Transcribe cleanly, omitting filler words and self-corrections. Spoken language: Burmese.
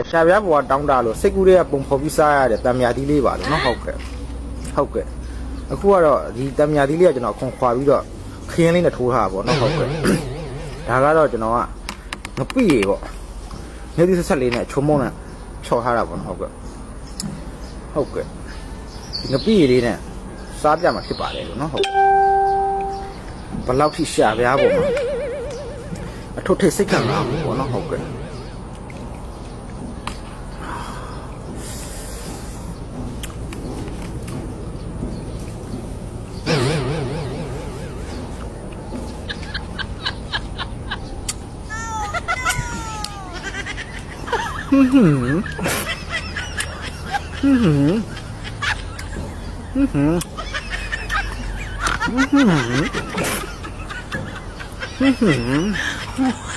ရှာပြားပေါ်တောင်းတာလို့စိတ်ကူးတွေကပုံဖော်ပြီးစားရတဲ့တံမြာသီးလေးပါလို့နော်ဟုတ်ကဲ့အခုကတော့ဒီတံမြာသီးလေးကကျွန်တော်ခွန်ခွာပြီးတော့ခင်းလေးနဲ့ထိုးထားပါပေါ့နော်ဟုတ်ကဲ့ဒါကတော့ကျွန်တော်ကငပိရေပေါ့နေသီးဆက်လေးနဲ့ချုံမုံနဲ့ချော်ထားတာပေါ့နော်ဟုတ်ကဲ့ဒီငပိရေလေးနဲ့စားပြမှာဖြစ်ပါတယ်လို့နော်ဟုတ်ဘယ်လောက်ထိရှာပြားပေါ့အထုပ်ထိတ်စိတ်ခံလာပေါ့နော်ဟုတ်ကဲ့ဟ